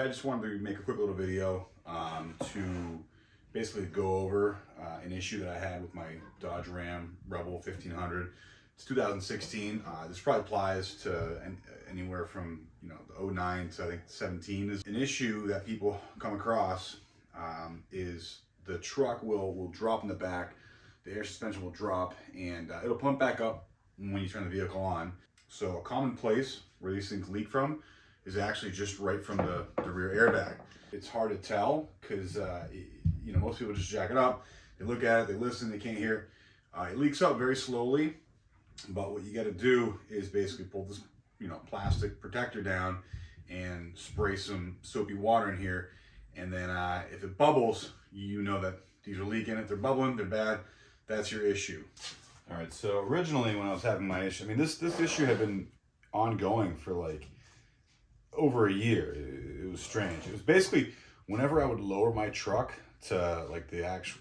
today I just wanted to make a quick little video to basically go over an issue that I had with my Dodge Ram Rebel 1500. It's 2016. This probably applies to anywhere from the 09 to I think 17. Is an issue that people come across is the truck will drop in the back, the air suspension will drop, and it'll pump back up when you turn the vehicle on. So a common place where these things leak from is actually just right from the rear airbag. It's hard to tell because most people just jack it up, they look at it, they listen, they can't hear. It leaks out very slowly, but what you got to do is basically pull this plastic protector down and spray some soapy water in here, and then if it bubbles, you know that these are leaking. If they're bubbling, they're bad. That's your issue. All right, so originally when I was having my issue, this issue had been ongoing for like over a year. It was strange. It was basically whenever I would lower my truck to like the actual,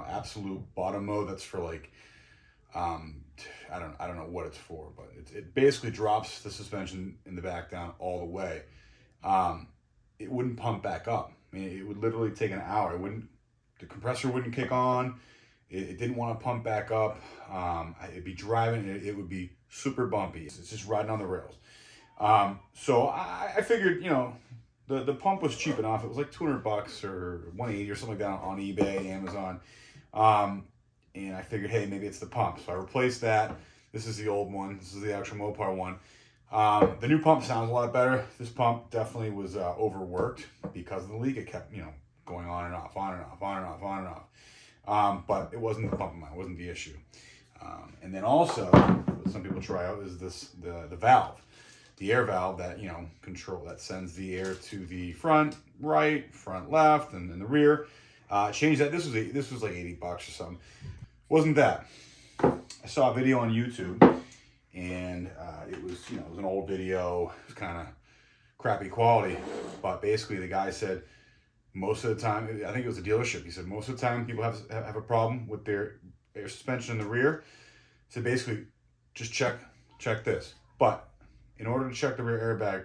absolute bottom mode, that's for like, I don't know what it's for, but it basically drops the suspension in the back down all the way. It wouldn't pump back up. It would literally take an hour. The compressor wouldn't kick on. It didn't want to pump back up. It'd be driving, it would be super bumpy. It's just riding on the rails. So I figured, the pump was cheap enough. It was like $200 or $180 or something like that on eBay, Amazon. And I figured, hey, maybe it's the pump. So I replaced that. This is the old one. This is the actual Mopar one. The new pump sounds a lot better. This pump definitely was overworked because of the leak. It kept, going on and off, on and off, on and off, on and off. But it wasn't the pump of mine. It wasn't the issue. And then also, what some people try out is the valve. The air valve that, that sends the air to the front right, front left, and then the rear. Changed that. This was like $80 or something. Wasn't that. I saw a video on YouTube, and it was an old video. It was kind of crappy quality, but basically the guy said most of the time, I think it was a dealership, he said most of the time people have a problem with their air suspension in the rear. So basically, just check this. But in order to check the rear airbag,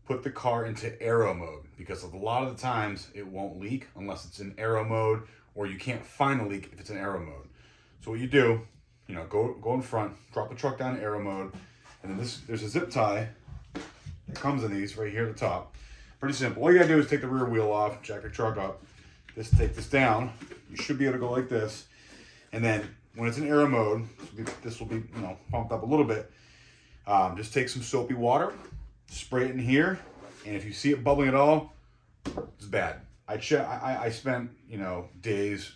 put the car into aero mode, because a lot of the times it won't leak unless it's in aero mode, or you can't find a leak if it's in aero mode. So what you do, go in front, drop the truck down to aero mode, and then there's a zip tie that comes in these right here at the top. Pretty simple. All you gotta do is take the rear wheel off, jack your truck up, take this down. You should be able to go like this, and then when it's in aero mode, this will be pumped up a little bit. Just take some soapy water, spray it in here, and if you see it bubbling at all, it's bad. I spent days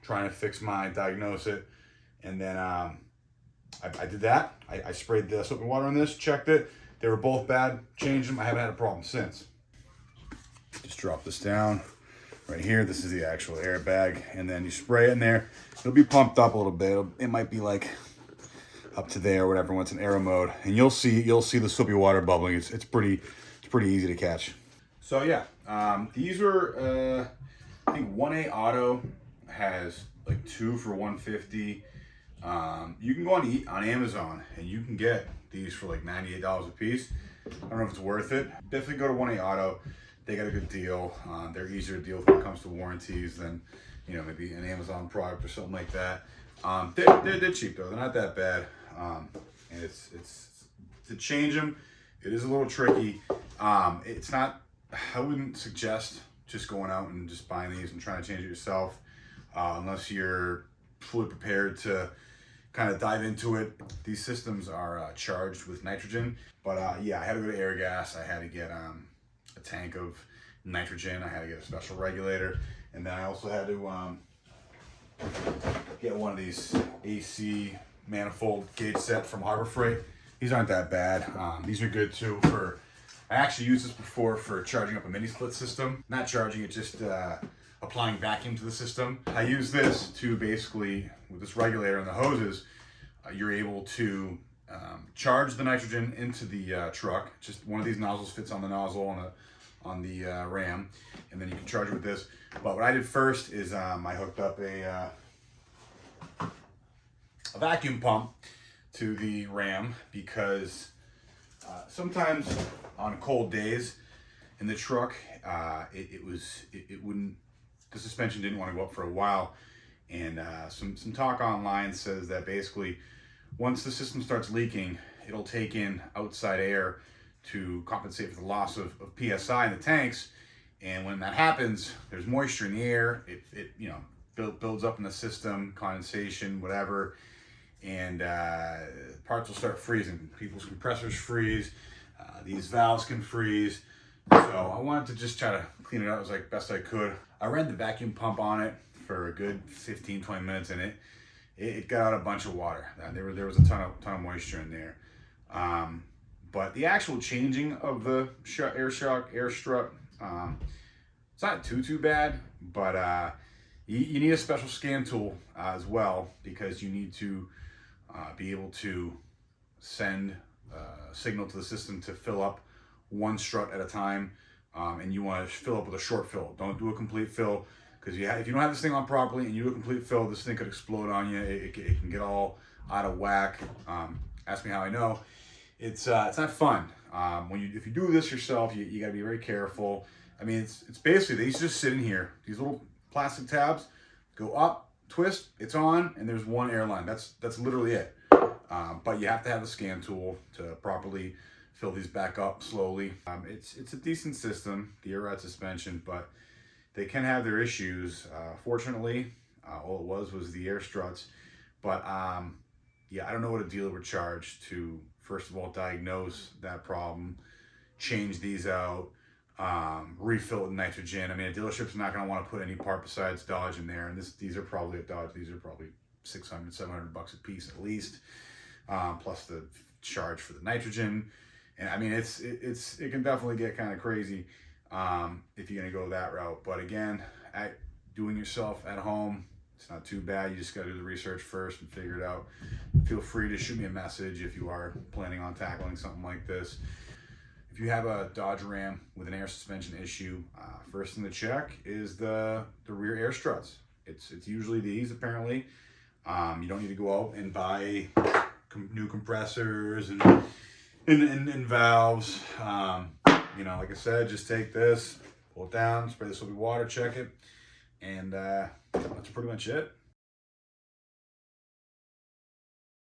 trying to fix mine, diagnose it, and then I did that. I sprayed the soapy water on this, checked it. They were both bad. Changed them. I haven't had a problem since. Just drop this down right here. This is the actual airbag, and then you spray it in there. It'll be pumped up a little bit. It might be like up to there or whatever when it's in aero mode, and you'll see the soapy water bubbling. It's pretty easy to catch. So yeah, these were I think 1A Auto has like 2 for $150. You can go on Amazon and you can get these for like $98 a piece. I don't know if it's worth it. Definitely go to 1A Auto. They got a good deal. They're easier to deal with when it comes to warranties than maybe an Amazon product or something like that. They're cheap though. They're not that bad. And it's to change them, it is a little tricky. It's not. I wouldn't suggest just going out and just buying these and trying to change it yourself, unless you're fully prepared to kind of dive into it. These systems are charged with nitrogen, but yeah, I had to go to Airgas. I had to get a tank of nitrogen. I had to get a special regulator, and then I also had to get one of these AC manifold gauge set from Harbor Freight. These aren't that bad. These are good too for, I actually used this before for charging up a mini split system. Not charging it, just applying vacuum to the system. I use this to basically, with this regulator and the hoses, you're able to charge the nitrogen into the truck. Just one of these nozzles fits on the nozzle on the Ram, and then you can charge it with this. But what I did first is I hooked up a vacuum pump to the Ram, because sometimes on cold days in the truck, it wouldn't, the suspension didn't want to go up for a while. And some talk online says that basically once the system starts leaking, it'll take in outside air to compensate for the loss of PSI in the tanks. And when that happens, there's moisture in the air. It you know, builds up in the system, condensation, whatever, and parts will start freezing. People's compressors freeze. These valves can freeze. So I wanted to just try to clean it out as like best I could. I ran the vacuum pump on it for a good 15-20 minutes, and it got out a bunch of water. There was a ton of moisture in there. But the actual changing of the air strut, it's not too bad, but you need a special scan tool as well, because you need to be able to send a signal to the system to fill up one strut at a time, and you want to fill up with a short fill. Don't do a complete fill, because if you don't have this thing on properly and you do a complete fill, this thing could explode on you. It can get all out of whack. Ask me how I know. It's not fun. If you do this yourself, you got to be very careful. I mean, it's basically, these just sit in here. These little plastic tabs go up, twist, it's on, and there's one air line. That's literally it. But you have to have a scan tool to properly fill these back up slowly. It's a decent system, the air ride suspension, but they can have their issues. Fortunately, all it was the air struts. But yeah, I don't know what a dealer would charge to, first of all, diagnose that problem, change these out, refill it with nitrogen. I mean, a dealership's not going to want to put any part besides Dodge in there, and these are probably at Dodge. These are probably $600-700 a piece at least, plus the charge for the nitrogen. And I mean, it can definitely get kind of crazy if you're gonna go that route. But again, doing yourself at home, it's not too bad. You just gotta do the research first and figure it out. Feel free to shoot me a message if you are planning on tackling something like this. If you have a Dodge Ram with an air suspension issue, first thing to check is the rear air struts. It's usually these, apparently. You don't need to go out and buy new compressors and valves. You know, like I said, just take this, pull it down, spray this with water, check it, and that's pretty much it.